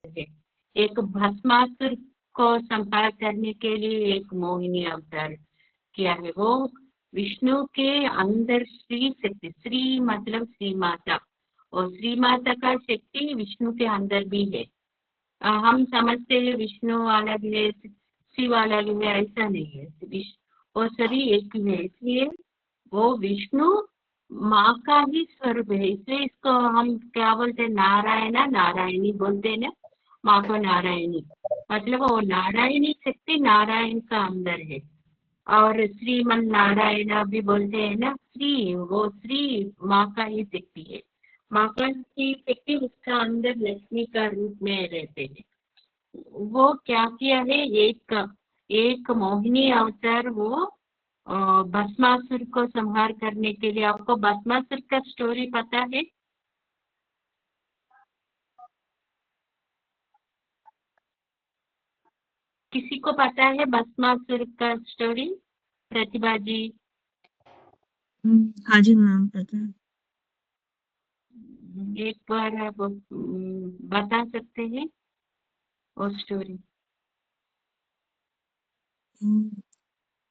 है। एक भस्मासुर को संहार करने के लिए एक मोहिनी अवतार किया है। वो विष्णु के अंदर श्री शक्ति, श्री मतलब श्री माता, और श्री माता का शक्ति विष्णु के अंदर भी है। हम समझते हैं विष्णु अलग है, शिव अलग है, ऐसा नहीं है। वो सभी एक ही है, इसलिए वो विष्णु माँ का ही स्वरूप है। इसलिए इसको हम क्या बोलते हैं, नारायणा नारायणी बोलते हैं ना, माँ को नारायणी, मतलब वो नारायणी शक्ति नारायण का अंदर है। और श्रीमन नारायण भी बोलते हैं ना, श्री, वो श्री माँ का ही शक्ति है। माँ का की शक्ति उसका अंदर लक्ष्मी का रूप में रहते हैं। वो क्या किया है, एक एक मोहिनी अवतार वो भस्मासुर को संहार करने के लिए। आपको भस्मासुर का स्टोरी पता है? किसी को पता है भस्मासुर का स्टोरी? प्रतिभा जी। हाँ जी मैम, पता है। एक बार आप बता सकते हैं वो स्टोरी?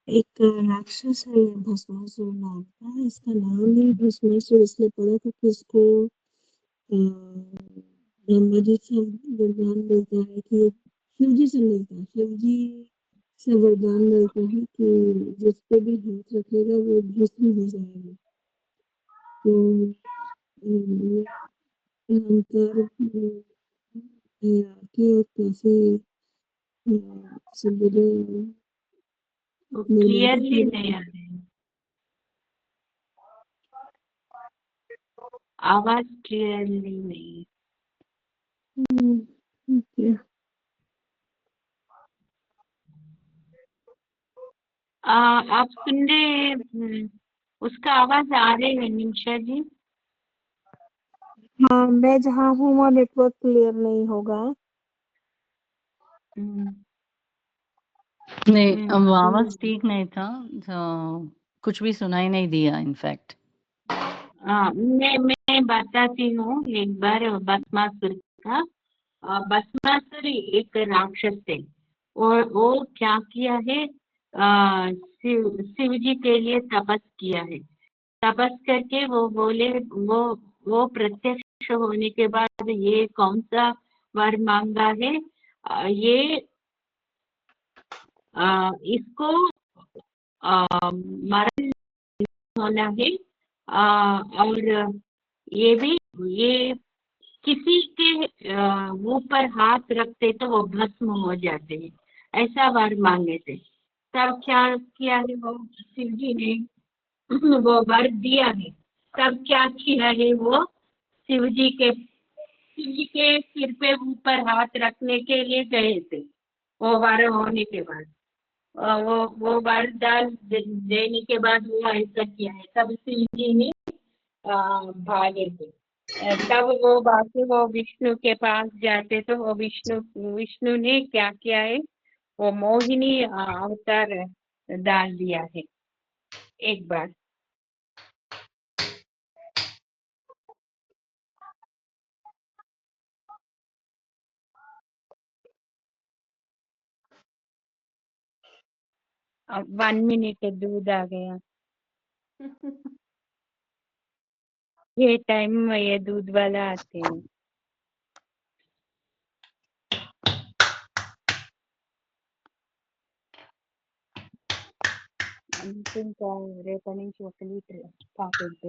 एक राक्षस है भस्मासुर नाम का। इसका नाम ही भस्मासुर इसलिए पड़ा था कि इसको ब्रह्मा जी से वरदान मिलता है कि शिव जी से मिलता है, शिव जी से वरदान मिलता है कि जिस पे भी हाथ रखेगा वो भस्म हो जाएगा। तो अहंकार की और काफी से बुरे निर्माता क्लियरली थे। नहीं आ रही, आवाज क्लियरली नहीं। ओके। आप सुन रहे उसका आवाज आ रही है निमिषा जी? हाँ, मैं जहाँ हूँ वहाँ नेटवर्क क्लियर नहीं होगा। हम्म, नहीं, अब आवाज हम्म, ठीक नहीं था, तो कुछ भी सुनाई नहीं दिया इनफैक्ट। मैं बताती हूँ एक बार भस्मासुर का। भस्मासुर एक राक्षस थे, और वो क्या किया है, शिव जी के लिए तपस किया है। तपस करके वो बोले, वो प्रत्यक्ष होने के बाद ये कौन सा वर मांगा है, ये इसको मरण होना है, और ये भी, ये किसी के ऊपर हाथ रखते तो वो भस्म हो जाते हैं, ऐसा वर मांगे थे। तब क्या किया है, वो शिव जी ने वो वर दिया है। तब क्या किया है, वो शिव जी के सिर पे ऊपर हाथ रखने के लिए गए थे, वो वर होने के बाद। वो वरदान देने के बाद वो ऐसा किया है, तब शिव जी ने भागे थे। तब वो बाकी वो विष्णु के पास जाते, तो वो विष्णु विष्णु ने क्या किया है, वो मोहिनी अवतार डाल दिया है एक बार। अब 1 मिनट दूध आ गया। ये टाइम में ये दूध वाला आते हैं। ఇంకా రేపటి నుంచి 1 లీటర్ పాకెట్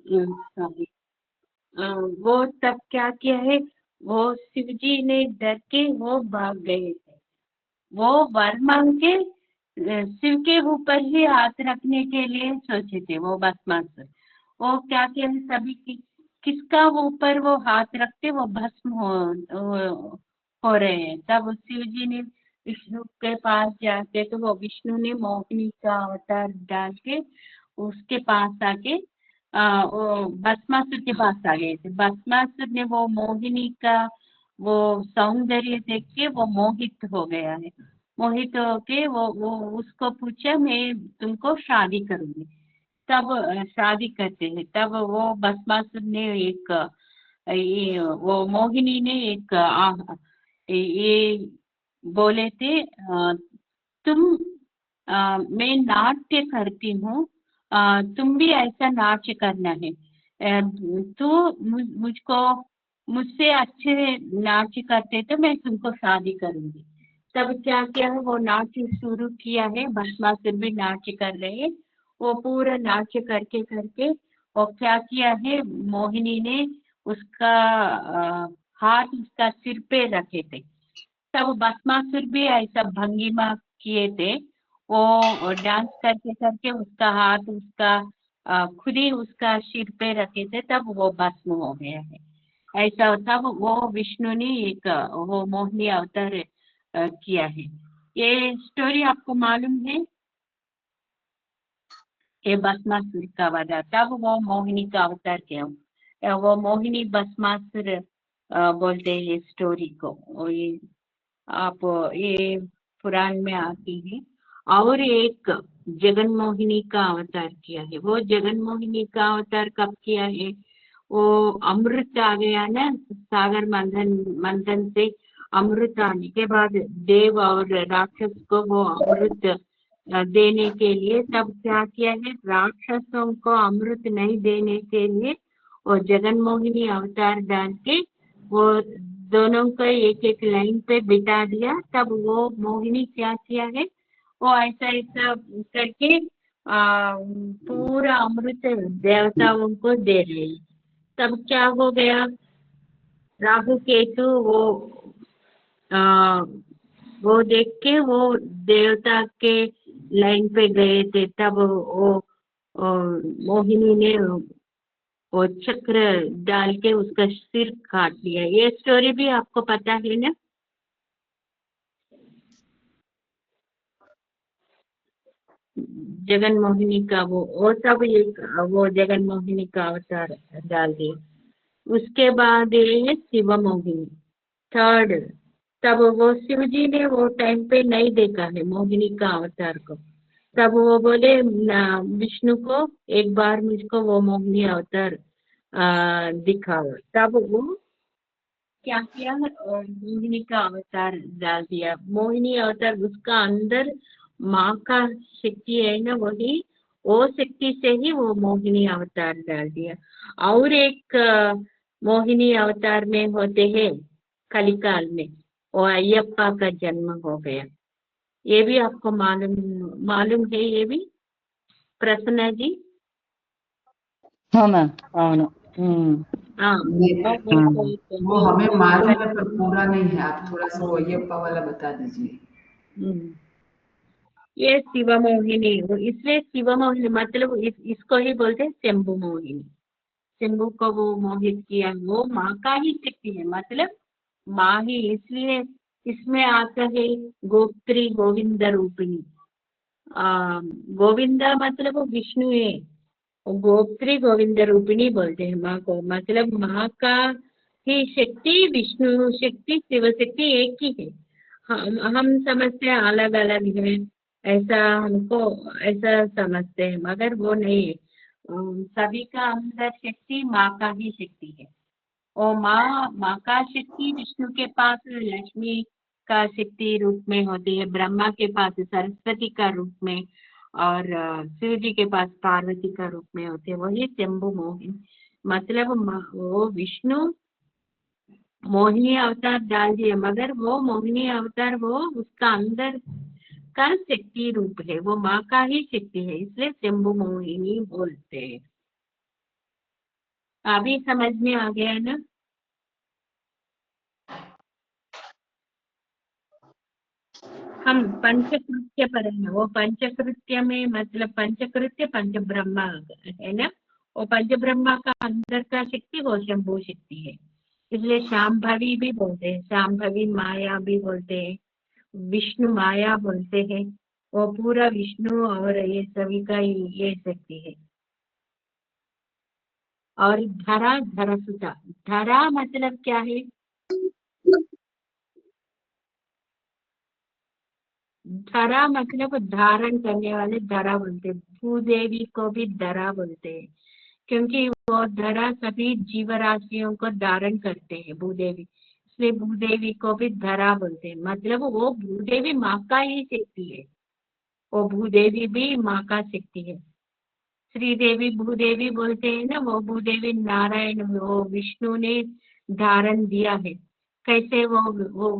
सॉरी, वो तब क्या किया है, वो शिव जी ने डर के वो भाग गए थे। वो वर मांग के शिव के ऊपर ही हाथ रखने के लिए सोचे थे वो भस्मासुर। वो क्या किया है, सभी किसका ऊपर वो हाथ रखते वो भस्म हो रहे हैं। तब शिव जी ने विष्णु के पास जाके, तो वो विष्णु ने मोहिनी का अवतार डाल के उसके पास आके वो भस्मासुर के पास आ गए थे। भस्मासुर ने वो मोहिनी का वो सौंदर्य देख के वो मोहित हो गया है। मोहित होके वो उसको पूछा, मैं तुमको शादी करूंगी। तब शादी करते हैं। तब वो भस्मासुर ने एक वो मोहिनी ने एक ये बोले थे, तुम मैं नाट्य करती हूँ, तुम भी ऐसा नाट्य करना है। तो मुझको मुझसे अच्छे नाट्य करते तो मैं तुमको शादी करूंगी। तब क्या किया है, वो नाट्य शुरू किया है। भस्मासुर भी नाट्य कर रहे हैं। वो पूरा नाट्य करके करके वो क्या किया है, मोहिनी ने उसका हाथ उसका सिर पे रखे थे। तब भस्मासुर भी ऐसा भंगिमा किए थे। वो डांस करके करके उसका हाथ उसका खुद ही उसका सिर पे रखे थे, तब वो भस्म हो गया है। ऐसा तब वो विष्णु ने एक वो मोहिनी अवतार किया है। ये स्टोरी आपको मालूम है? ये भस्मासुर का वधा, तब वो मोहिनी का अवतार किया। वो मोहिनी भस्मासुर बोलते हैं ये स्टोरी को। और ये आप ये पुराण में आती है। और एक जगन मोहिनी का अवतार किया है। वो जगन मोहिनी का अवतार कब किया है, वो अमृत आ गया ना सागर मंथन, मंथन से अमृत आने के बाद देव और राक्षस को वो अमृत देने के लिए, तब क्या किया है, राक्षसों को अमृत नहीं देने के लिए वो जगन मोहिनी अवतार डाल के वो दोनों को एक एक लाइन पे बिठा दिया। तब वो मोहिनी क्या किया है, वो ऐसा ऐसा करके पूरा अमृत देवताओं को दे रही। तब क्या हो गया, राहु केतु आ, वो देख के वो देवता के लाइन पे गए थे। तब मोहिनी ने वो चक्र डाल के उसका सिर काट लिया। ये स्टोरी भी आपको पता है ना? जगन मोहिनी का वो सब एक वो जगन मोहिनी का अवतार डाल दिया। उसके बाद ये है शिव मोहिनी, थर्ड। तब वो शिव जी ने वो टाइम पे नहीं देखा है मोहिनी का अवतार को। तब वो बोले विष्णु को, एक बार मुझको वो मोहिनी अवतार दिखाओ। तब वो क्या किया, मोहिनी का अवतार डाल दिया। मोहिनी अवतार उसका अंदर माँ का शक्ति है ना, वही वो शक्ति से ही वो मोहिनी अवतार डाल दिया। और एक मोहिनी अवतार में होते हैं कलिकाल में, वो अयप्पा का जन्म हो गया। ये भी आपको मालूम मालूम है ये भी, प्रसन्ना जी? हाँ मैम, అవును। हाँ, वो हमें मालूम है पर पूरा नहीं है। आप थोड़ा सा वो अयप्पा वाला बता दीजिए। ये शिव मोहिनी, इसलिए शिव मोहिनी मतलब इसको ही बोलते हैं शंभु मोहिनी। शंभु को वो मोहित किया, वो माँ का ही शक्ति है, मतलब माँ ही। इसलिए इसमें आता है गोत्री गोविंद रूपिणी। गोविंदा मतलब वो विष्णु है। गोत्री गोविंद रूपिणी बोलते हैं माँ को, मतलब माँ का ही शक्ति, विष्णु शक्ति शिव शक्ति एक ही है। हम समझते हैं अलग अलग है, ऐसा हमको ऐसा समझते हैं, मगर वो नहीं है। सभी का अंदर शक्ति माँ का ही शक्ति है। और माँ का शक्ति विष्णु के पास लक्ष्मी का शक्ति रूप में होती है, ब्रह्मा के पास सरस्वती का रूप में, और शिव जी के पास पार्वती का रूप में होते हैं। वही शंभु मोहिनी, मतलब वो विष्णु मोहिनी अवतार डाल दिए, मगर वो मोहिनी अवतार वो उसका अंदर का शक्ति रूप है, वो माँ का ही शक्ति है, इसलिए शंभु मोहिनी बोलते हैं। अभी समझ में आ गया ना? हम पंचकृत्य पर है, वो पंचकृत्य में मतलब पंचकृत्य पंच ब्रह्मा है ना, वो पंच ब्रह्मा का अंदर का शक्ति वो शंभु शक्ति है, इसलिए शाम्भवी भी बोलते हैं, शाम्भवी माया भी बोलते हैं, विष्णु माया बोलते हैं, वो पूरा विष्णु और ये सभी का ये शक्ति है। और धरा धरसुता, धरा मतलब क्या है? धरा मतलब धारण करने वाले, धरा बोलते हैं। भूदेवी को भी धरा बोलते हैं, क्योंकि वो धरा सभी जीवराशियों को धारण करते हैं, भूदेवी, इसलिए भूदेवी को भी धरा बोलते हैं। मतलब वो भूदेवी माँ का ही शक्ति है, वो भूदेवी भी माँ का शक्ति है। श्रीदेवी भूदेवी बोलते हैं ना, वो भूदेवी नारायण, वो विष्णु ने धारण दिया है। कैसे वो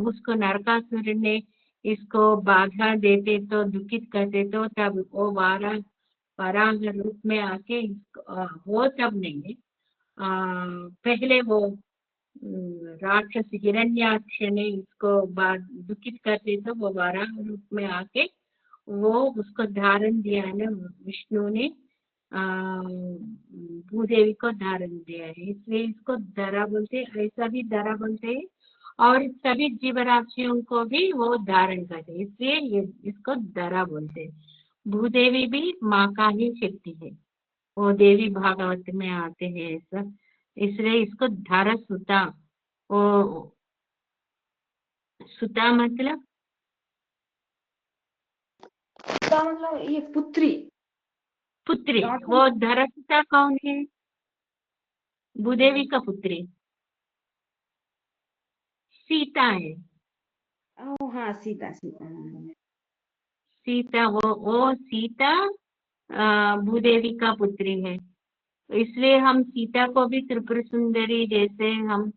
उसको नरकासुर ने इसको बाधा देते तो दुखित करते तो तब वो वराह रूप में आके वो तब नहीं है, पहले वो राक्षस हिरण्याक्ष ने इसको दुखित करते तो वो वराह रूप में आके वो उसको धारण दिया है ना, विष्णु ने भूदेवी को धारण दिया है, इसलिए इसको धरा बोलते हैं। ऐसा भी धरा बोलते हैं, और सभी जीवराशियों को भी वो धारण करते हैं, इसलिए ये इसको धरा बोलते हैं। भूदेवी भी माँ का ही शक्ति है, वो देवी भागवत में आते हैं ऐसा, इसलिए इसको धरा सुता, वो सुता मतलब ये पुत्री, पुत्री, वो धरा सुता कौन है? भूदेवी का पुत्री सीता है। हाँ सीता, सीता सीता वो सीता भूदेवी का पुत्री है, इसलिए हम सीता को भी त्रिपुर सुंदरी जैसे हम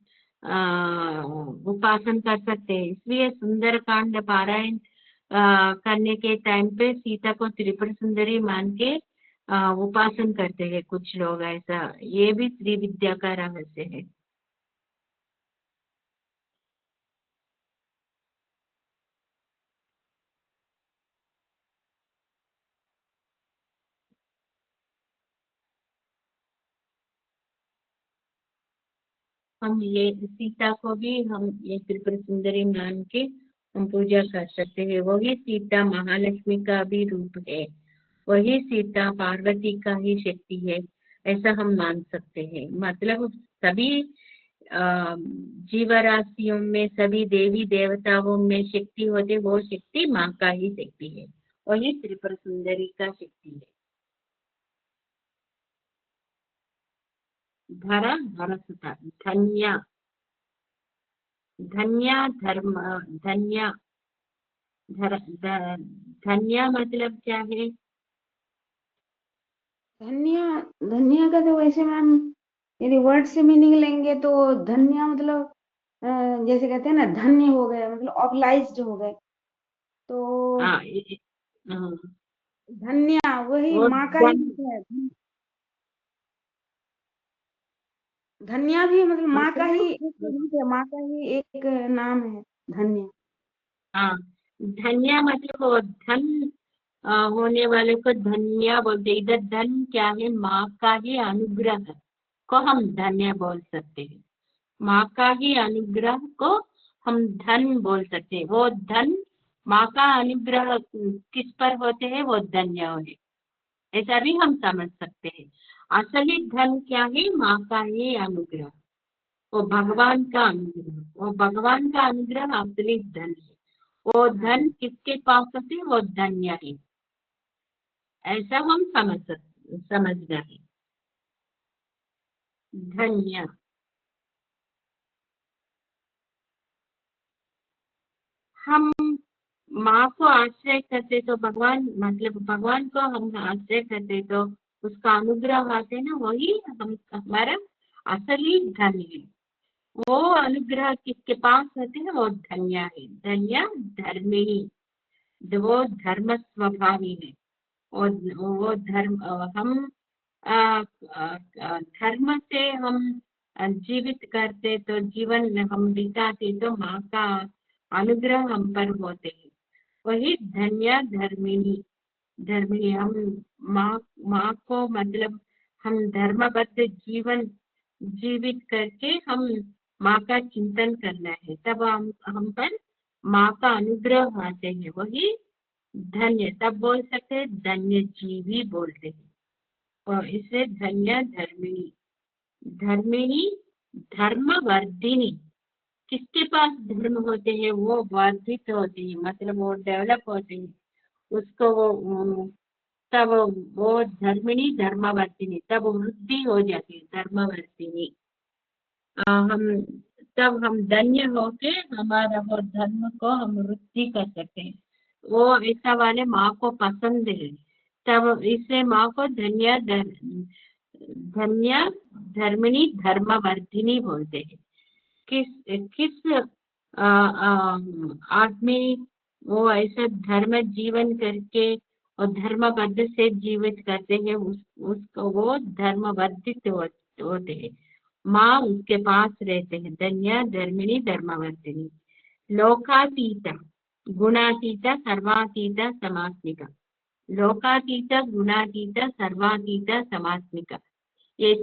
उपासन कर सकते हैं। इसलिए सुंदर कांड पारायण करने के टाइम पे सीता को त्रिपुर सुंदरी मान के उपासन करते हैं कुछ लोग, ऐसा ये भी श्री विद्या का रहस्य है। हम ये सीता को भी हम ये त्रिपुर सुंदरी मान के हम पूजा कर सकते हैं। वही सीता महालक्ष्मी का भी रूप है, वही सीता पार्वती का ही शक्ति है, ऐसा हम मान सकते हैं। मतलब सभी जीवराशियों में, सभी देवी देवताओं में शक्ति होते, वो शक्ति माँ का ही शक्ति है, वही त्रिपुर सुंदरी का शक्ति है। धरा धरसुता, धन्या, धन्या धर्म, धन्या धन्या मतलब क्या है? धन्या, धन्या का तो वैसे मैम यदि वर्ड से मीनिंग लेंगे तो धन्या मतलब जैसे कहते हैं ना धन्य हो गए, मतलब ऑब्लाइज्ड हो गए, तो हाँ, धन्या वही वो माँ का ही रूप है। धन्या भी मतलब माँ का ही एक रूप है, माँ का ही एक नाम है धन्य। हाँ, धन्या मतलब वो धन होने वाले को धन्या बोलते। इधर धन क्या है? माँ का ही अनुग्रह को हम धन्य बोल सकते हैं, माँ का ही अनुग्रह को हम धन बोल सकते हैं। वो धन, माँ का अनुग्रह किस पर होते हैं, वो धन्य है, ऐसा भी हम समझ सकते हैं। असली धन क्या है? माँ का ही अनुग्रह, वो भगवान का अनुग्रह, वो भगवान का अनुग्रह असली धन है। वो धन किसके पास होते, वो धन्य है, ऐसा हम समझना है। धन्य, हम माँ को आश्रय करते तो भगवान, मतलब भगवान को हम आश्रय करते तो उसका अनुग्रह आते ना, वही हम हमारा असली धन है। वो अनुग्रह किसके पास होते हैं, वो धन्य है। धन्य धर्मी, वो धर्म स्वभावी है, और वो धर्म हम धर्म से हम जीवित करते तो जीवन हम बिताते तो माँ का अनुग्रह हम पर होते हैं। वही धन्य धर्मिणी हम माँ को मतलब हम धर्मबद्ध जीवन जीवित करके हम माँ का चिंतन करना है, तब हम पर माँ का अनुग्रह आते हैं। वही धन्य, तब बोल सकते हैं धन्य जीवी बोलते हैं। और इसे धन्य धर्मिणी धर्मवर्धिनी। किसके पास धर्म होते हैं वो वर्धित होते हैं, मतलब वो डेवलप होते हैं, उसको वो तब वो धर्मिणी धर्मवर्धिनी, तब वृद्धि हो जाती है धर्मवर्धिनी। हम तब हम धन्य होके हमारा वो धर्म को हम वृद्धि कर सकते हैं। वो ऐसा वाले माँ को पसंद है, तब इसलिए माँ को धन्य धर्मिणी धर्मवर्धिनी बोलते हैं। किस आदमी वो ऐसा धर्म जीवन करके और धर्मबद्ध से जीवित करते हैं, उसको वो धर्मवर्धित होते हैं, माँ उसके पास रहते हैं। धन्य धर्मिणी धर्मवर्धिनी। लोकातीत गुणातीत सर्वातीत समात्मिका। लोकातीत गुणातीत सर्वातीत समात्मिका, ये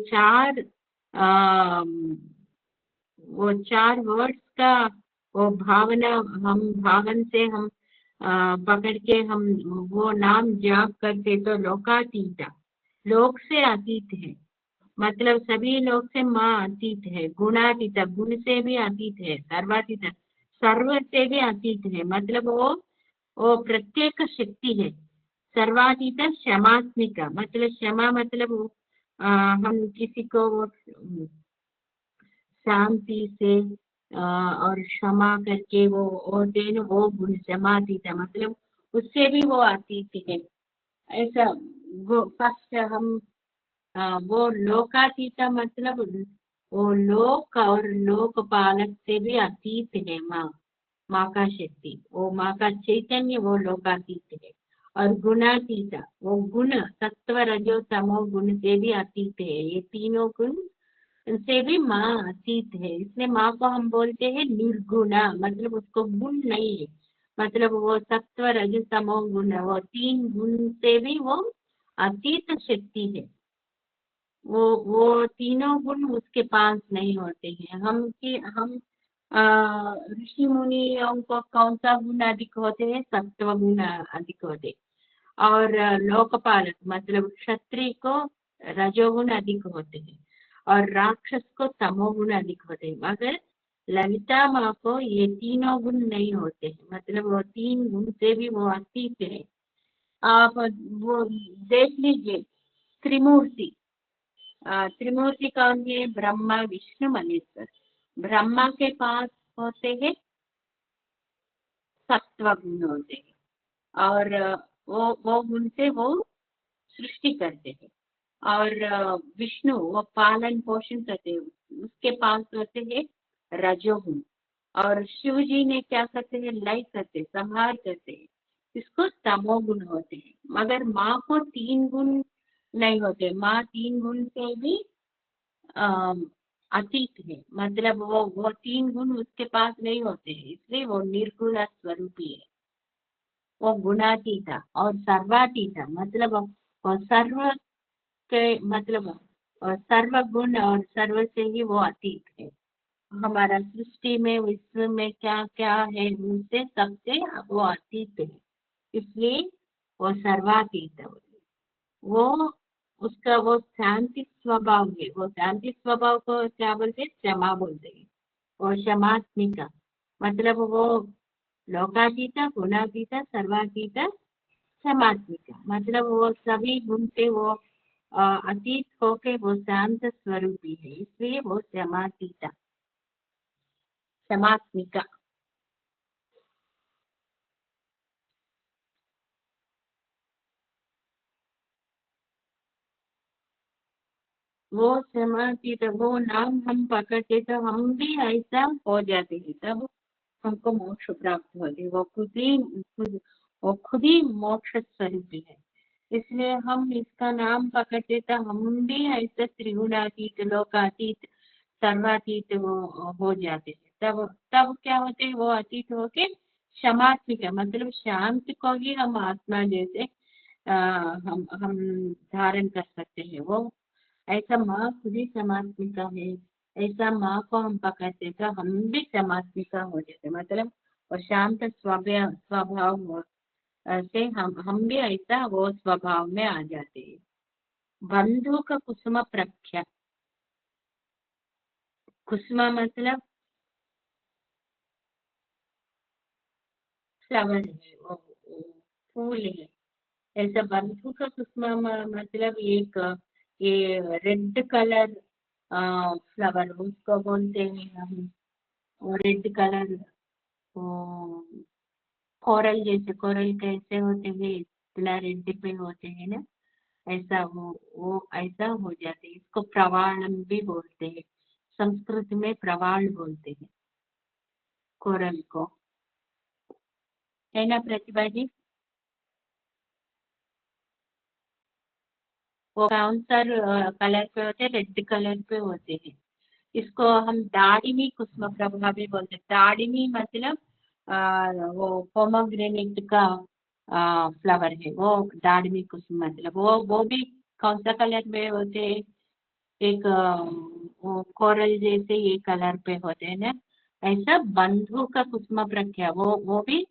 वो चार वर्ड्स का वो भावना हम भावन से हम पकड़ के हम वो नाम जाप करते तो लोकातीता, लोक से अतीत है, मतलब सभी लोग से माँ अतीत है। गुणातीत, गुण से भी अतीत है। सर्वातीत, सर्व से भी अतीत है, मतलब वो प्रत्येक शक्ति है। सर्वातीत क्षमात्मिका, मतलब क्षमा मतलब हम किसी को वो शांति से और क्षमा करके वो देन वो गुण क्षमातीत, मतलब उससे भी वो अतीत है। ऐसा फर्स्ट हम वो लोकातीत, मतलब वो लोक और लोकपालक से भी अतीत है माँ का शक्ति, वो माँ का चैतन्य, वो लोकातीत है। और गुणातीत, वो गुण सत्व रजो तमो गुण से भी अतीत है। ये तीनों गुण से भी माँ अतीत है, इसलिए माँ को हम बोलते हैं निर्गुणा, मतलब उसको गुण नहीं है, मतलब वो सत्व रज तमो गुण, वो 3 गुण से भी वो अतीत शक्ति है। वो तीनों गुण उसके पास नहीं होते हैं। हम ऋषि मुनियों को कौन सा गुण अधिक होते हैं? सत्व गुण अधिक होते। और लोकपालक मतलब क्षत्रिय को रजोगुण अधिक होते हैं और राक्षस को तमोगुण अधिक होते हैं। मगर ललिता माँ को ये तीनों गुण नहीं होते हैं, मतलब वो 3 गुण से भी वो अतीत है। आप वो देख लीजिए त्रिमूर्ति, त्रिमूर्ति कौन है? ब्रह्मा विष्णु महेश्वर। ब्रह्मा के पास होते हैं सत्व गुण होते हैं और वो गुण से वो सृष्टि करते हैं। और विष्णु वो पालन पोषण करते हैं, उसके पास होते हैं रजोगुण। और शिव जी ने क्या करते हैं? लय करते, संहार करते हैं, इसको तमोगुण होते हैं। मगर माँ को 3 गुण नहीं होते, माँ 3 गुण से भी अतीत है, मतलब वो 3 गुण उसके पास नहीं होते हैं, इसलिए वो निर्गुण स्वरूपी है। वो गुणातीता और सर्वातीता, मतलब वो सर्व के मतलब सर्व गुण और सर्व से ही वो अतीत है। हमारा सृष्टि में विश्व में क्या क्या है उनसे सबसे वो अतीत है, इसलिए वो सर्वातीत है। वो उसका वो शांति स्वभाव है, वो शांति स्वभाव को क्या बोलते हैं? क्षमा बोलते हैं। और क्षमात्मिका मतलब वो लोकातीता गुणातीता सर्वातीता क्षमात्मिका, मतलब वो सभी गुण से वो अतीत होके वो शांत स्वरूपी है, इसलिए वो क्षमातीता क्षमात्मिका। वो क्षमातीत, वो नाम हम पकड़ते तो हम भी ऐसा हो जाते हैं, तब हमको मोक्ष प्राप्त होते। वो खुद ही मोक्ष स्वरूपी है। इसलिए हम इसका नाम पकड़ते तो हम भी ऐसे त्रिगुणातीत लोकातीत सर्वातीत हो जाते हैं। तब तब क्या होते हैं, वो अतीत होके क्षमात्मिका मतलब शांत को ही हम आत्मा जैसे हम धारण कर सकते हैं। वो ऐसा माँ खुद ही समात्मिका है, ऐसा माँ को हम पकड़ते तो हम भी समात्मिका हो जाते मतलब और शांत स्वभाव से हम भी ऐसा वो स्वभाव में आ जाते हैं। बंधु का कुसुम प्रख्या, कुसुम मतलब फ्लावर है, वो फूल है। ऐसा बंधु का कुसुम मतलब एक ये रेड कलर फ्लावर उसको बोलते हैं हम। रेड कलर कोरल जैसे, कोरल कैसे होते हैं इतना रेड पे होते हैं ना, ऐसा वो ऐसा हो जाते हैं। इसको प्रवाणम भी बोलते हैं, संस्कृत में प्रवाण बोलते हैं कोरल को, है ना प्रतिभा जी? वो कौन सा कलर पे होते हैं? रेड कलर पे होते हैं। इसको हम दाड़िमी कुसुम प्रभा भी बोलते हैं। दाड़िमी मतलब वो पोमोग्रेनेट का फ्लावर है वो, दाड़िमी कुसुम मतलब वो भी कौन सा कलर में होते हैं? एक वो कोरल जैसे ये कलर पे होते हैं ना। ऐसा बंधु का कुसुम प्रख्या वो भी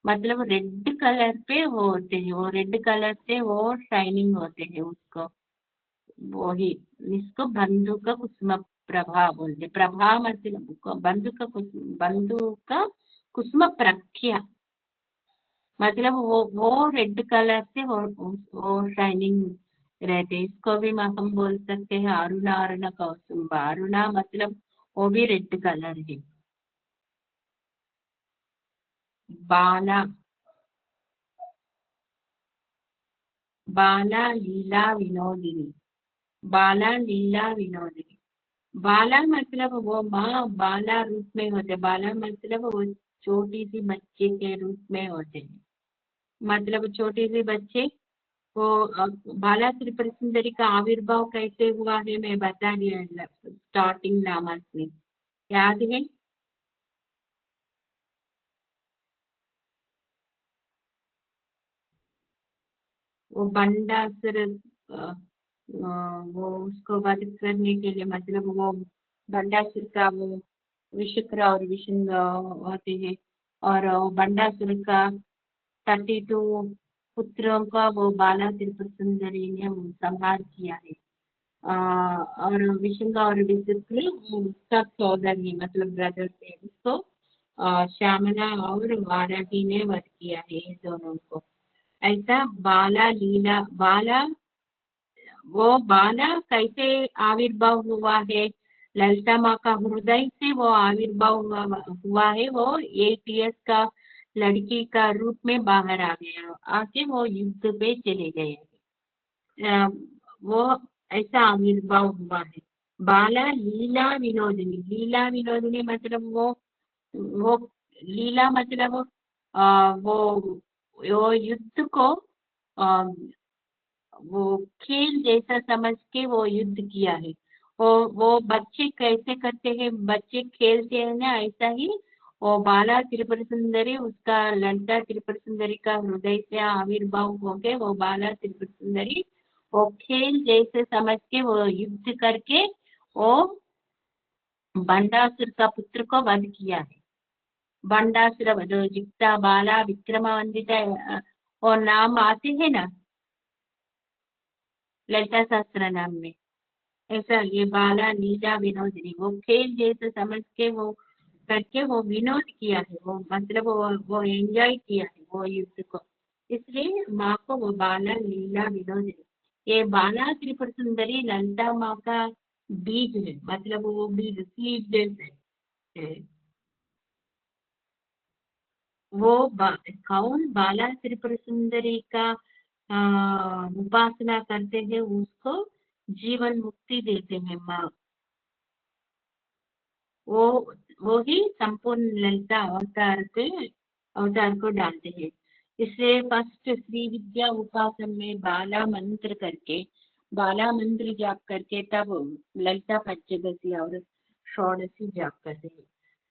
मतलब रेड कलर पे होते हैं। वो रेड कलर से वो शाइनिंग होते हैं उसको, वही इसको बंधु का कुसुम प्रभा बोलते। प्रभा मतलब बंधु का कुसुम प्रख्या मतलब वो रेड कलर से वो शाइनिंग रहते। इसको भी हम बोल सकते हैं अरुणा, अरुण कौसुम्बा। अरुणा मतलब वो भी रेड कलर है। बाला, बाला लीला विनोदिनी, बाला लीला विनोदिनी। बाला मतलब वो माँ बाला रूप में होते। बाला मतलब वो छोटी सी बच्चे के रूप में होते हैं। मतलब छोटे से बच्चे वो बाला त्रिपुर सुंदरी का आविर्भाव कैसे हुआ है मैं बता दिया स्टार्टिंग नामस में, याद है? वो बंडासुर वो उसको वध करने के लिए मतलब वो बंडासुर का वो विशुक्र और विशुंग होते हैं। और वो बंडासुर का 32 पुत्रों का वो बाला त्रिपुर सुंदरी ने वो संहार किया है। और विशुंगा और विशुक्र उसका सौदरी मतलब ब्रदर थे। उसको श्यामला और वाराही ने वध किया है इन दोनों को। ऐसा बाला लीला, बाला वो बाला कैसे आविर्भाव हुआ है? ललिता माँ का हृदय से वो आविर्भाव हुआ है। वो 8 इयर्स का लड़की का रूप में बाहर आ गया, आके वो युद्ध पे चले गए। अ, वो ऐसा आविर्भाव हुआ है। बाला लीला विनोदिनी, लीला विनोदिनी मतलब वो लीला मतलब वो युद्ध को वो खेल जैसा समझ के वो युद्ध किया है। वो बच्चे कैसे करते हैं, बच्चे खेलते हैं ना, ऐसा ही वो बाला त्रिपुर सुंदरी उसका ललिता त्रिपुर सुंदरी का हृदय से आविर्भाव हो गए। वो बाला त्रिपुर सुंदरी वो खेल जैसे समझ के वो युद्ध करके वो बंडासुर का पुत्र को वध किया है। बंडासुर वधो जिक्ता बाला विक्रमान्विता और नाम आते हैं ना ललिता सहस्त्र नाम में। ऐसा ये बाला लीला विनोदिनी वो खेल जैसे समझ के वो करके वो विनोद किया है। वो मतलब वो एंजॉय किया है वो युद्ध को, इसलिए माँ को वो बाला लीला विनोदिनी। ये बाला त्रिपुर सुंदरी ललिता माँ का बीज है, मतलब वो बीज सीड है। वो कौन बाला त्रिपुर सुंदरी का उपासना करते हैं उसको जीवन मुक्ति देते हैं माँ। वो वो ही संपूर्ण ललिता अवतार को डालते हैं। इसलिए फर्स्ट श्री विद्या उपासन में बाला मंत्र करके, बाला मंत्र जाप करके तब ललिता पंचदशी और षोडशी जाप करते हैं।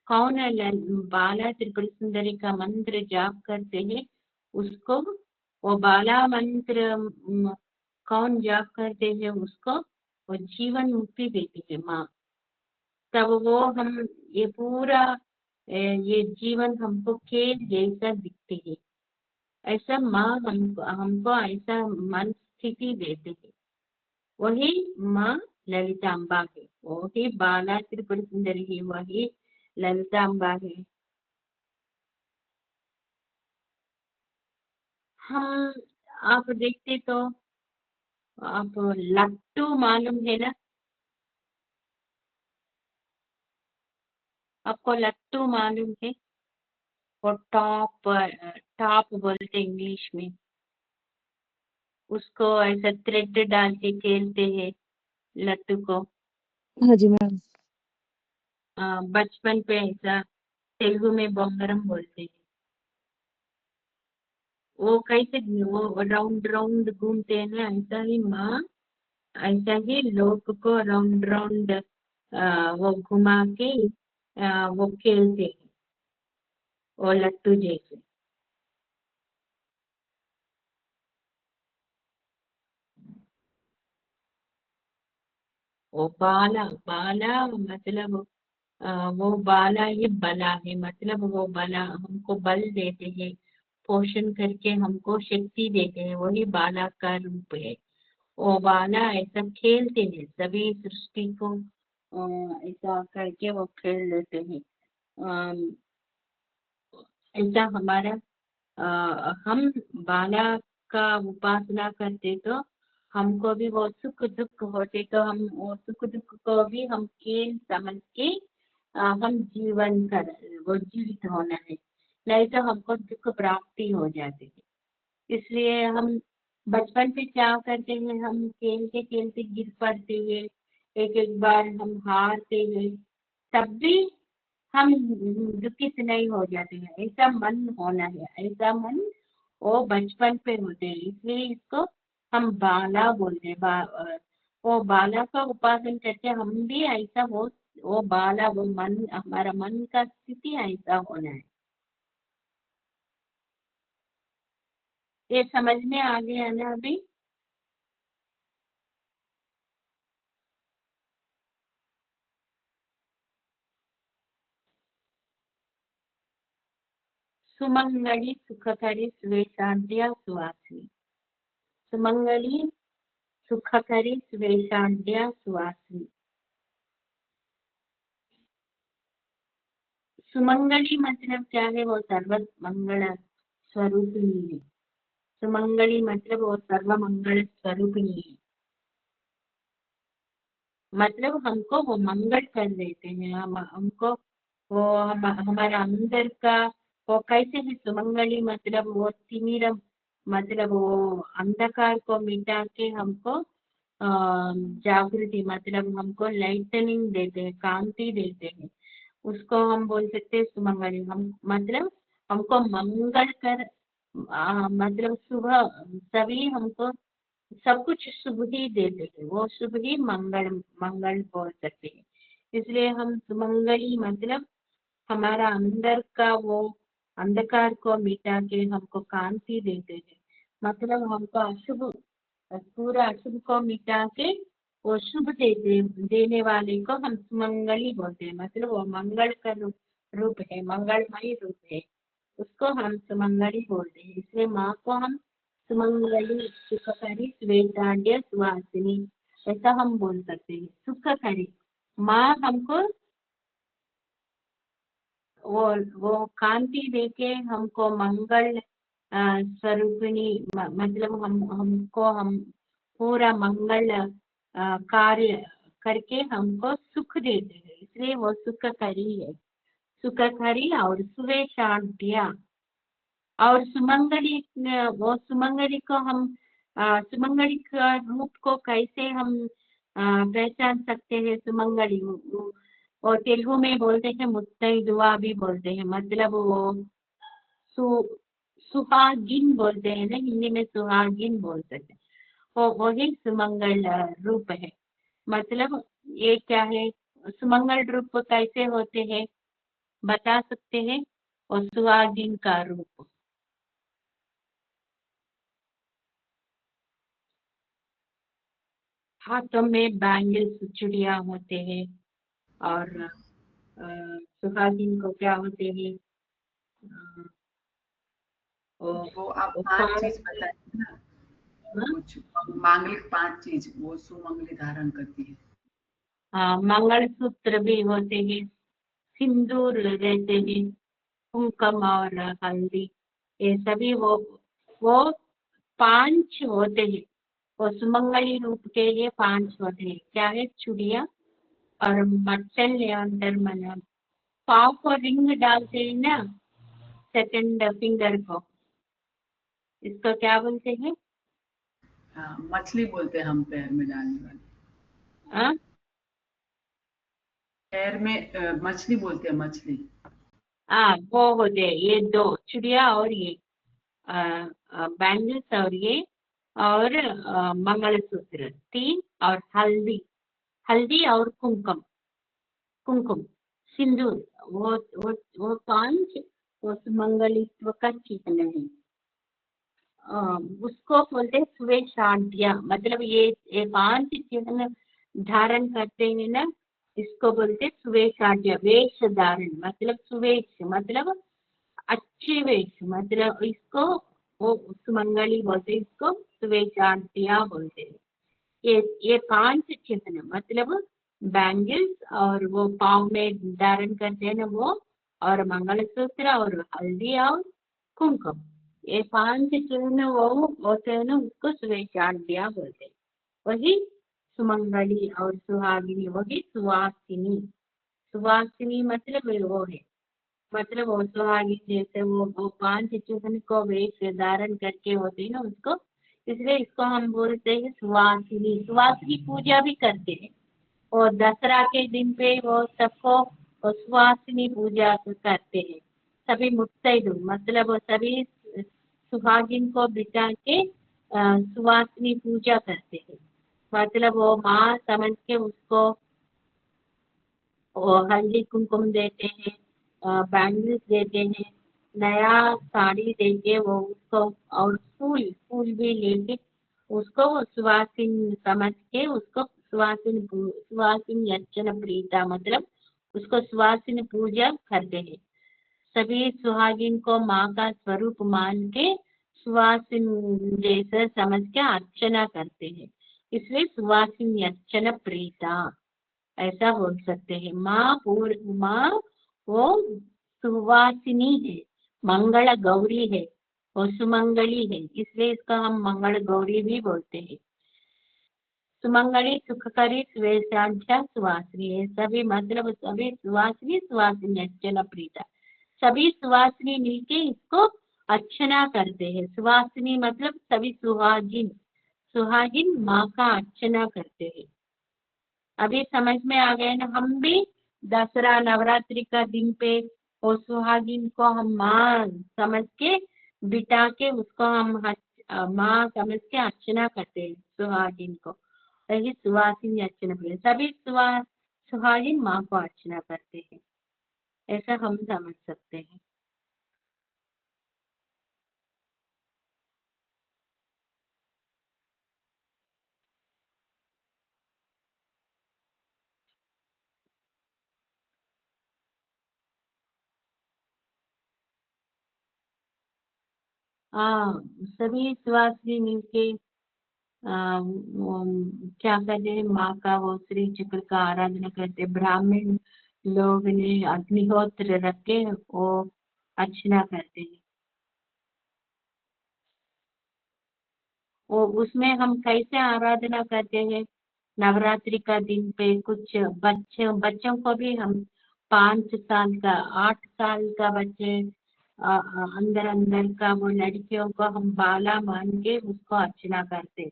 कौन है बाला त्रिपुर सुंदरी का मंत्र जाप करते हैं उसको, वो बाला मंत्र कौन जाप करते हैं उसको वो जीवन मुक्ति देती है माँ। तब वो हम ये पूरा ये जीवन हमको खेल जैसा दिखते है। ऐसा माँ हमको ऐसा मन स्थिति देते है। वही माँ ललितांबा है, वही बाला त्रिपुर सुंदरी है, वही ललितांबा है। हम आप देखते तो आप लट्टू मालूम है ना, आपको लट्टू मालूम है? वो टॉप बोलते इंग्लिश में, उसको ऐसा थ्रेड डाल के खेलते हैं लट्टू को। हाँ जी मैम। बचपन पे ऐसा तेलुगु में बोंगरम बोलते हैं। वो कैसे वो राउंड राउंड घूमते हैं ना, ऐसा ही माँ ऐसा ही लोग को राउंड राउंड वो घुमा के वो खेलते हैं वो लट्टू जैसे। वो बाला बाला मतलब वो बाला ही बला है, मतलब वो बला हमको बल देते हैं, पोषण करके हमको शक्ति देते हैं, वही बाला का रूप है। वो बाला ऐसा खेलते हैं, सभी सृष्टि को ऐसा करके वो खेल लेते हैं। अम, ऐसा हमारा हम बाला का उपासना करते तो हमको भी वो सुख दुख होते तो हम वो सुख दुख को भी हम खेल समझ के हम जीवन कर वो जीवित होना है, नहीं तो हमको दुख प्राप्ति हो जाती है। इसलिए हम बचपन से क्या करते हैं, हम खेलते खेलते गिर पड़ते हैं, एक एक बार हम हारते हैं, तब भी हम दुखित नहीं हो जाते हैं। ऐसा मन होना है, ऐसा मन वो बचपन पे होते हैं, इसलिए इसको हम बाला बोलते हैं। वो बाला का उपासन करके हम भी ऐसा वो बाला वो मन हमारा मन का स्थिति ऐसा होना है। ये समझ में आ गया ना अभी? सुमंगली सुखकरी स्वेशांत्या सुवासिनी, सुमंगली सुखकरी स्वेशांत्या सुवासिनी। सुमंगली मतलब क्या है, वो सर्व मंगल स्वरूपिणी है। सुमंगली मतलब वो सर्व मंगल स्वरूपिणी है, मतलब हमको वो मंगल कर देते हैं। हमको वो हमारा अंदर का वो कैसे है सुमंगली, मतलब वो तिमिरम मतलब वो अंधकार को मिटा के हमको जागृति मतलब हमको लाइटनिंग देते हैं, कांति देते हैं, उसको हम बोल सकते हैं सुमंगली। हम मतलब हमको मंगल कर मतलब सुबह सभी हमको सब कुछ शुभ ही देते हैं, वो शुभ ही मंगल मंगल बोल सकते हैं। इसलिए हम सुमंगली मतलब हमारा अंदर का वो अंधकार को मिटा के हमको कांति देते हैं, मतलब हमको अशुभ पूरा अशुभ को मिटा के वो शुभ देने वाले को हम सुमंगली बोलते हैं, मतलब वो मंगल का रूप है, मंगलमय रूप है, उसको हम सुमंगली बोलते हैं। इसलिए माँ को हम सुमंगली सुखकरी श्वेतांड्य सुहासिनी ऐसा हम बोल सकते हैं। सुखकरी माँ हमको वो कांति देके हमको मंगल स्वरूपिणी मतलब हमको हम पूरा मंगल कार्य करके हमको सुख देते हैं, इसलिए वो सुखकरी है। सुखकरी और सुवेशांत्या और सुमंगली वो सुमंगली को हम सुमंगली का रूप को कैसे हम पहचान सकते हैं? सुमंगली वो तेलुगु में बोलते हैं मुत्तैदुआ भी बोलते हैं, मतलब वो सुहागिन बोलते हैं ना, हिंदी में सुहागिन बोल सकते हैं। वो वही सुमंगल रूप है। मतलब ये क्या है, सुमंगल रूप कैसे होते हैं बता सकते हैं? और सुहागिन का रूप हाथों में बैंगल्स चूड़ियां होते हैं, और सुहागिन को क्या होते हैं, वो आप वो 5 पाँव चीज बताए ना, हाँ? कुछ मांगलिक 5 चीज वो सुमंगली धारण करती है। मंगलसूत्र भी होते हैं, सिंदूर रहते हैं, कुमकुम और हल्दी, ये सभी वो 5 होते हैं। वो सुमंगली रूप के लिए 5 होते हैं। क्या है? चूड़िया और मटन लेंटर मना, पाँव को रिंग डालते हैं ना, सेकंड फिंगर को, इसको क्या बोलते हैं? हाँ, मछली बोलते हैं हम पैर में डालने वाली। हाँ, पैर में मछली बोलते हैं, मछली। वो होते हैं ये 2 चूड़िया और ये बैंगल्स और ये और मंगलसूत्र 3 और हल्दी, हल्दी और कुमकुम, कुमकुम सिंदूर, वो 5 वो सुमंगलित्व का चिन्ह है। उसको बोलते हैं सुवेशांतिया, मतलब ये 5 चिन्ह धारण करते हैं ना, इसको बोलते हैं सुवेशांतिया। वेश धारण मतलब सुवेश मतलब अच्छे वेश, मतलब इसको वो सुमंगली बोलते हैं, इसको सुवेशांतिया बोलते हैं। ये 5 चिन्ह मतलब बैंगल्स और वो पाँव में धारण करते हैं ना वो, और मंगलसूत्र और हल्दी और कुमकुम, ये 5 चिन्ह वो होते हैं ना, उसको सुवेशांतिया बोलते हैं। वही सुमंगली और सुहागिनी, वही सुवासिनी। सुवासिनी मतलब वो है, मतलब वो सुहागिन जैसे वो 5 चिन्ह को वेश धारण करके होते हैं ना उसको, इसलिए इसको हम बोलते हैं सुवासिनी। सुवासिनी पूजा भी करते हैं, और दसरा के दिन पे वो सबको वो सुवासिनी पूजा करते हैं। सभी मुत्तैदू मतलब वो सभी सुहागिन को बिठा के सुवासिनी पूजा करते हैं। मतलब वो माँ समझ के उसको वो हल्दी कुमकुम देते हैं, बैंगल्स देते हैं, नया साड़ी देके वो उसको, और फूल फूल भी लेके उसको वो सुवासिन समझ के उसको सुवासिन अर्चन प्रीता मतलब उसको सुवासिन पूजा करते हैं। सभी सुहागिन को माँ का स्वरूप मान के सुवासिन जैसा समझ के अर्चना करते हैं, इसलिए सुवासिन अर्चन प्रीता ऐसा बोल सकते हैं। माँ वो सुवासिनी है, मंगल गौरी है, वो सुमंगली है, इसलिए इसका हम मंगल गौरी भी बोलते हैं। सुमंगली सुखकरी स्वेशांख्या सुवासिनी है, सभी मतलब सभी सुवासिनी सुवासिनी अर्चना प्रीता, सभी सुवासिनी मिलके इसको अर्चना करते हैं। सुवासिनी मतलब सभी सुहागिन, सुहागिन माँ का अर्चना करते हैं। अभी समझ में आ गए ना? हम भी दसरा नवरात्रि का दिन पे और सुहागिन को हम माँ समझ के बिठा के उसको हम माँ समझ के अर्चना करते हैं सुहागिन को, यही सुहासिनी अर्चना करते हैं। सभी सुहागिन माँ को अर्चना करते हैं, ऐसा हम समझ सकते हैं। हाँ, सभी सुहासिनी मिलके क्या कहते हैं, माँ का वो श्री चक्र का आराधना करते, ब्राह्मण लोग ने अग्निहोत्र रख के वो अर्चना करते हैं। वो उसमें हम कैसे आराधना करते हैं? नवरात्रि का दिन पे कुछ बच्चों को भी हम 5 साल का 8 साल का बच्चे अंदर अंदर का वो लड़कियों को हम बाला मान के उसको अर्चना करते,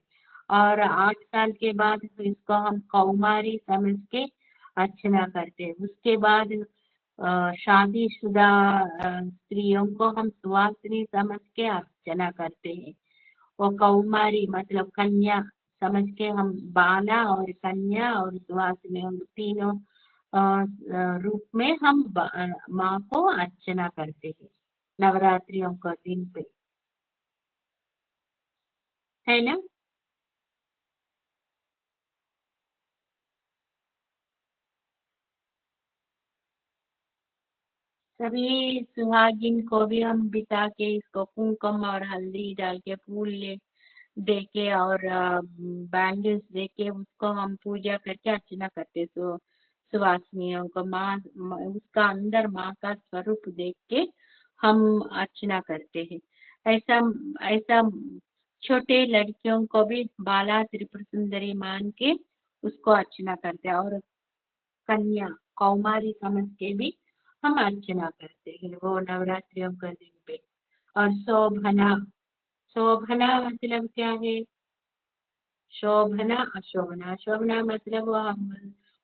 और 8 साल के बाद इसको हम कौमारी समझ के अर्चना करते। उसके बाद शादीशुदा स्त्रियों को हम सुवासिनी समझ के अर्चना करते हैं। वो कौमारी मतलब कन्या समझ के हम बाला और कन्या और सुवासिनी तीनों रूप में हम माँ को अर्चना करते हैं नवरात्रियों का दिन पे, है ना। सभी सुहागिन को भी हम बिता के इसको कुमकुम और हल्दी डाल के फूल दे के और बैंगल्स दे के उसको हम पूजा करके अर्चना करते। तो सुवासिनियों को माँ उसका अंदर माँ का स्वरूप देख के हम अर्चना करते हैं। ऐसा ऐसा छोटे लड़कियों को भी बाला त्रिपुर सुंदरी मान के उसको अर्चना करते हैं और कन्या कौमारी समझ के भी हम अर्चना करते हैं वो नवरात्रियों का दिन पे। और शोभना, शोभना मतलब क्या है? शोभना अशोभना, शोभना मतलब वो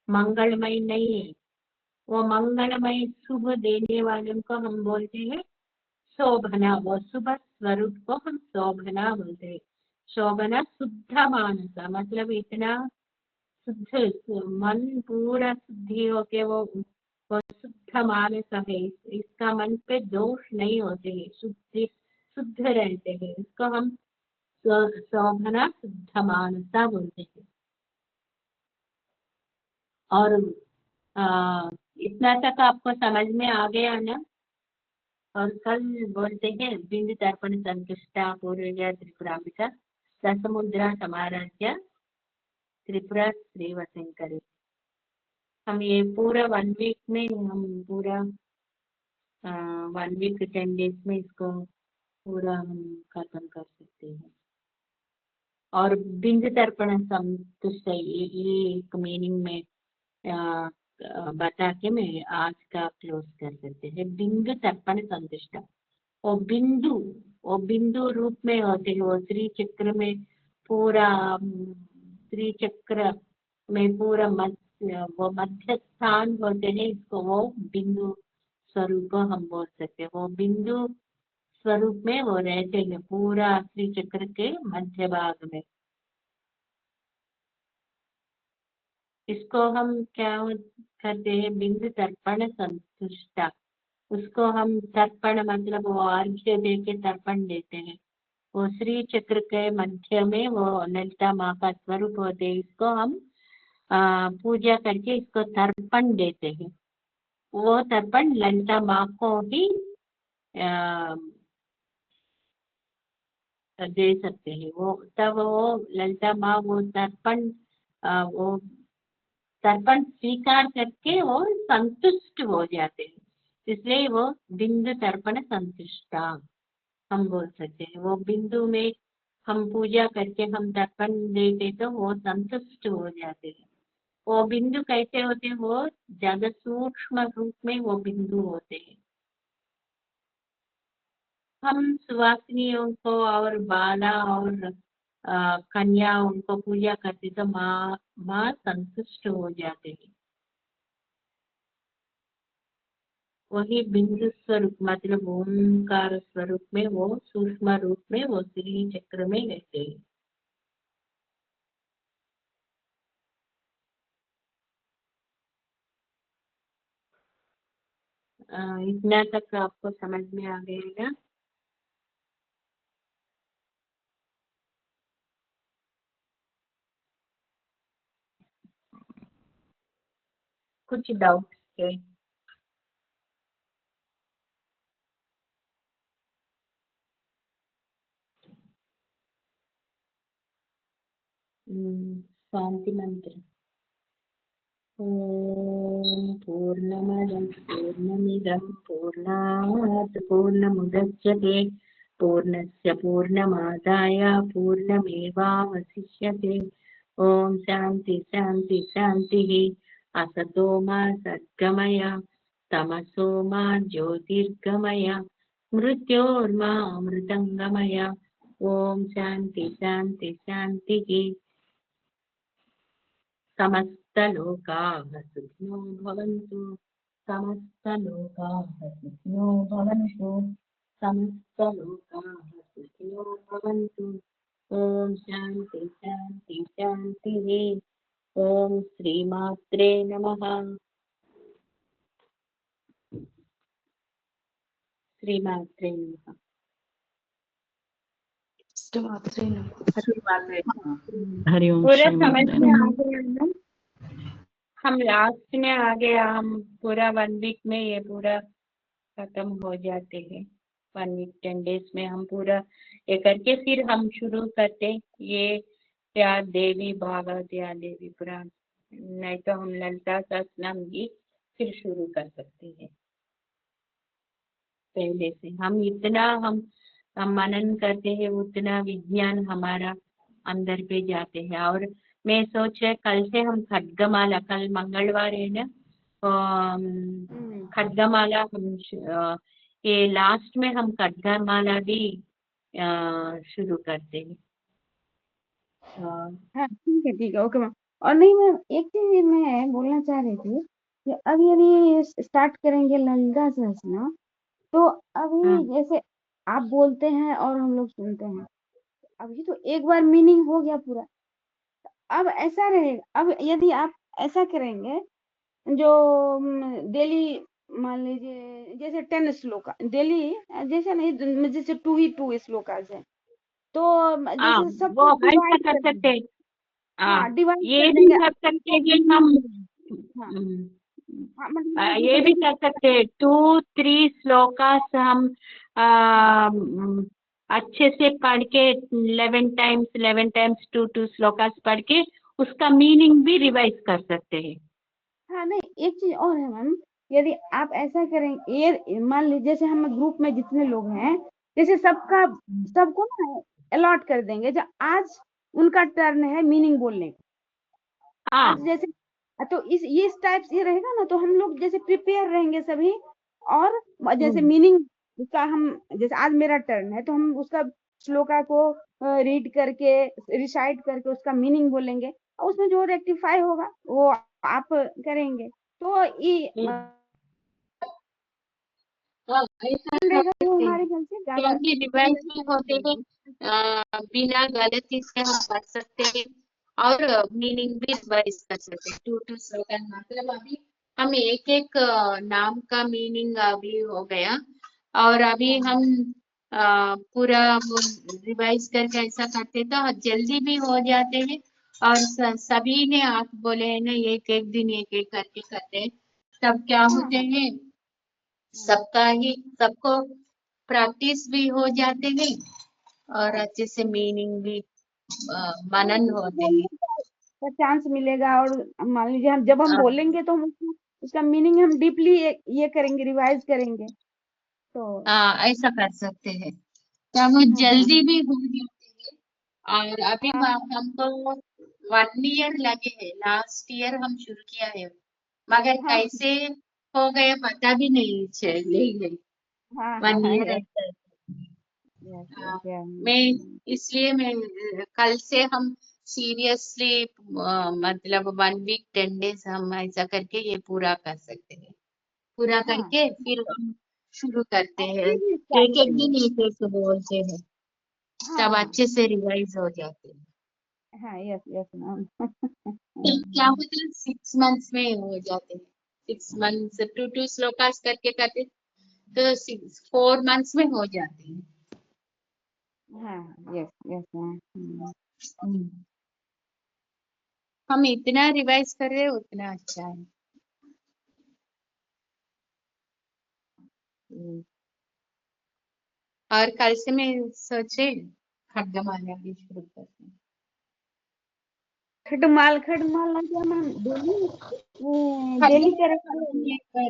मंगलमय नहीं है, वो मंगलमय शुभ देने वालों को हम बोलते हैं शोभना। वो शुभ स्वरूप को हम शोभना बोलते हैं। शोभना शुद्ध मानस मतलब इतना शुद्ध मन पूरा शुद्धि होके वो शुद्ध मानस है, इसका मन पे दोष नहीं होते हैं, शुद्ध रहते हैं, इसको हम शोभना शुद्ध मानसा बोलते हैं। और इतना तक आपको समझ में आ गया ना। और कल बोलते हैं बिंदु तर्पण संतुष्टा पूर्वजा त्रिपुरांबिका समुद्रा समाराध्या त्रिपुरा श्रीवशंकरी। हम ये पूरा 1 वीक में हम पूरा 1 वीक 10 डेज में इसको पूरा हम खत्म कर सकते हैं। और बिंदु तर्पण संतुष्ट ये एक मीनिंग में बता के मैं आज का क्लोज कर सकते हैं। बिंदु तर्पण संतुष्ट, वो बिंदु रूप में होते हैं, वो श्री चक्र में पूरा श्री चक्र में पूरा वो मध्य स्थान होते हैं, इसको वो बिंदु स्वरूप हम बोल सकते हैं। वो बिंदु स्वरूप में वो रहते हैं पूरा श्री चक्र के मध्य भाग में। इसको हम क्या करते हैं? बिंदु तर्पण संतुष्टा, उसको हम तर्पण मतलब वो अर्घ्य दे के तर्पण देते हैं। वो श्री चक्र के मध्य में वो ललिता माँ का स्वरूप होते हैं, इसको हम पूजा करके इसको तर्पण देते हैं। वो तर्पण ललिता माँ को ही दे सकते हैं। वो तब वो ललिता माँ वो तर्पण स्वीकार करके वो संतुष्ट हो जाते हैं, इसलिए वो बिंदु तर्पण संतुष्टा हम बोल सकते हैं। वो बिंदु में हम पूजा करके हम तर्पण देते तो वो संतुष्ट हो जाते हैं। वो बिंदु कैसे होते हैं? वो ज्यादा सूक्ष्म रूप में वो बिंदु होते हैं। हम सुवासिनियों को और बाला और कन्या उनको पूजा करते तो माँ संतुष्ट हो जाते हैं। वही बिंदु स्वरूप मतलब ओंकार स्वरूप में वो सूक्ष्म रूप में वो श्री चक्र में रहते हैं। इतना तक आपको समझ में आ गएगा। कुछ डाउट है? शांति मंत्र। ॐ पूर्णमदं पूर्णमिदं पूर्णात् पूर्णमुदच्यते पूर्णस्य पूर्णमादाय पूर्णमेवावशिष्यते। ॐ शान्ति शान्ति शान्तिः। असतो मा सद्गमय तमसो मा ज्योतिर्गमय मृत्योर्मा अमृतङ्गमय। ॐ शान्ति शान्ति शान्तिः। समस्तलोकाः सुखिनो भवन्तु। समस्तलोकाः सुखिनो भवन्तु, समस्तलोकाः सुखिनो भवन्तु। ओम शांति शांति शांति। ओम श्रीमात्रे नमः। श्रीमात्रे नमः। हरिओम पूरा समझ श्रीमात्रे में नमः। आ गया ना? हम लास्ट में आ गए। हम पूरा 1 वीक में ये पूरा खत्म हो जाते हैं। 1 वीक 10 डेज में हम पूरा ये करके फिर हम शुरू करते ये या देवी भागवत या देवी पुराण, नहीं तो हम ललिता सहस्त्रनाम भी फिर शुरू कर सकते हैं। पहले से हम इतना हम मनन करते हैं उतना विज्ञान हमारा अंदर पे जाते हैं। और मैं सोच रहे कल से हम खड्गमाला, कल मंगलवार है ना, खड्गमाला हम ये लास्ट में हम खड्गमाला भी शुरू करते हैं। हाँ ठीक है ओके मैम। और नहीं मैम, एक चीज मैं बोलना चाह रही थी कि अब यदि स्टार्ट करेंगे ललिता सहस्त्रनाम, तो अभी जैसे आप बोलते हैं और हम लोग सुनते हैं, अभी तो एक बार मीनिंग हो गया पूरा। अब ऐसा रहेगा, अब यदि आप ऐसा करेंगे जो डेली मान लीजिए जैसे 10 श्लोक डेली, जैसे नहीं जैसे 2 ही 2 श्लोकास है, तो जैसे सब वो ऐसा डिवाइड कर कर सकते देंगे। हैं। हाँ डिवाइड ये कर भी देंगे। कर सकते हैं हम। हाँ हम्म, मतलब ये भी कर सकते हैं 2-3 श्लोकास हम अच्छे से पढ़ के 11 टाइम्स 2 श्लोकास पढ़ के उसका मीनिंग भी रिवाइज कर सकते हैं। हाँ नहीं, एक चीज और है मैम, यदि आप ऐसा करेंगे, ये मान लीजिए जैसे हम ग्रुप में जितने लोग हैं, जैसे सबको ना अलॉट कर देंगे, जो आज उनका टर्न है मीनिंग बोलने का। हाँ आज जैसे तो इस टाइप से रहेगा ना, तो हम लोग जैसे प्रिपेयर रहेंगे सभी। और जैसे मीनिंग का हम, जैसे आज मेरा टर्न है तो हम उसका श्लोका को रीड करके रिसाइट करके उसका मीनिंग बोलेंगे, और उसमें जो रेक्टिफाई होगा वो आप करेंगे। तो ये ऐसा कर रहेगा तो सकते हमारे हैं ख्याल से ज्यादा क्योंकि रिवाइज भी होते हैं। बिना गलती से हम पढ़ सकते हैं और मीनिंग भी रिवाइज कर सकते हैं। 2 स्लोगन मतलब अभी हम एक नाम का मीनिंग अभी हो गया, और अभी हम पूरा रिवाइज करके ऐसा करते तो जल्दी भी हो जाते हैं। और सभी ने आप बोले है ना, एक दिन एक करके करते हैं, तब क्या होते हैं सबको प्रैक्टिस भी हो जाते हैं और अच्छे से मीनिंग भी मनन होते हैं। का चांस मिलेगा। और मान लीजिए हम जब हम बोलेंगे तो हम उसका मीनिंग हम डीपली ये करेंगे, रिवाइज करेंगे। तो ऐसा कर सकते हैं तो हम जल्दी भी हो जाते हैं। और अभी हमको 1 ईयर लगे हैं, लास्ट ईयर हम शुरू किया है, मगर कैसे हो गया पता भी नहीं चले। 1 ईयर मैं इसलिए मैं कल से हम सीरियसली मतलब 1 वीक 10 डेज हम ऐसा करके ये पूरा कर सकते हैं। पूरा करके फिर हम शुरू करते हैं, एक दिन एक बोलते हैं, तब अच्छे से रिवाइज हो जाते हैं। हाँ यस यस मैम। क्या होता है 6 मंथ्स में हो जाते हैं। 6 मंथ्स 2 श्लोकास करके करते तो 4 मंथ्स में हो जाते हैं। हाँ यस यस मैम। हम इतना रिवाइज कर रहे हैं उतना अच्छा है। और कल से मैं सोचे खड्गमाला भी शुरू करते हैं। खटमाल क्या मैम, डेली करेंगे।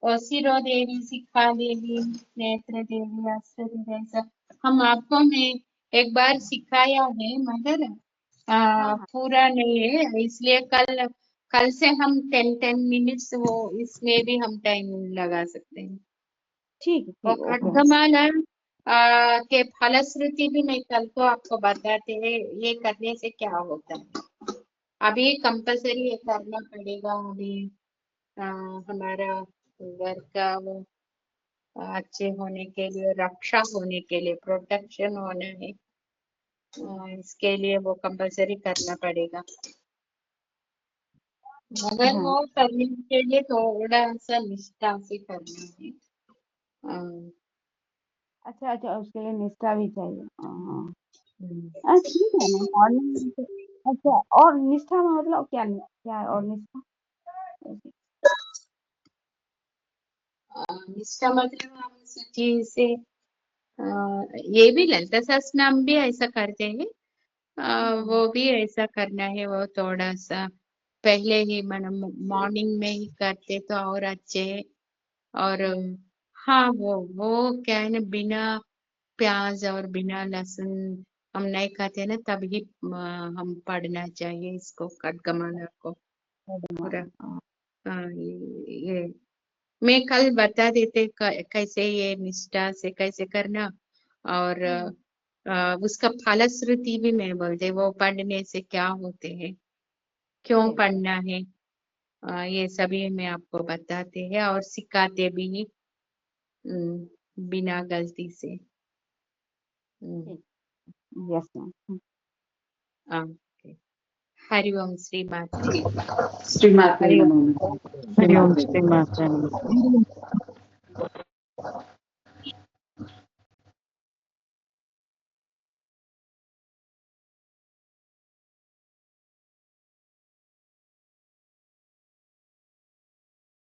ओसिरो देवी, सिखा देवी, नेत्र देवी, अस्त्र देवी, ऐसा हम आपको मैं एक बार सिखाया है, मगर पूरा नहीं है, इसलिए कल से हम 10 मिनट्स वो इसमें भी हम टाइम लगा सकते हैं। ठीक और ठीक ओके। खड्गमाला के फलश्रुति भी मैं कल को आपको बताते हैं, ये करने से क्या होता है। अभी कंपलसरी ये करना पड़ेगा। अभी हमारा घर का वो अच्छे होने के लिए, रक्षा होने के लिए, प्रोटेक्शन होना है, इसके लिए वो कंपलसरी करना पड़ेगा। मगर हाँ वो करने के लिए थोड़ा सा निष्ठा से करना है। अच्छा अच्छा, उसके लिए निष्ठा भी चाहिए। हाँ हम्म। ठीक है ना, मॉर्निंग। अच्छा, और निष्ठा में मतलब क्या क्या है और निष्ठा? निष्ठा मतलब हम सूची से ये भी ललिता सहस्त्रनाम भी ऐसा करते हैं। वो भी ऐसा करना है, वो थोड़ा सा पहले ही मॉर्निंग में ही करते तो और अच्छे है। और हाँ, वो क्या है ना, बिना प्याज और बिना लहसुन हम नहीं खाते ना, तभी हम पढ़ना चाहिए इसको, खड्गमाला को पूरा। ये मैं कल बता देते कैसे ये निष्ठा से कैसे करना, और उसका फलश्रुति भी मैं बोलते, वो पढ़ने से क्या होते हैं, क्यों पढ़ना है, ये सभी मैं आपको बताते हैं और सिखाते भी हैं, बिना गलती से। Yes ma'am. ओके। हरि ओम श्री माता। श्रीमाते हरि ओम। नमः। हरिओम श्री माता।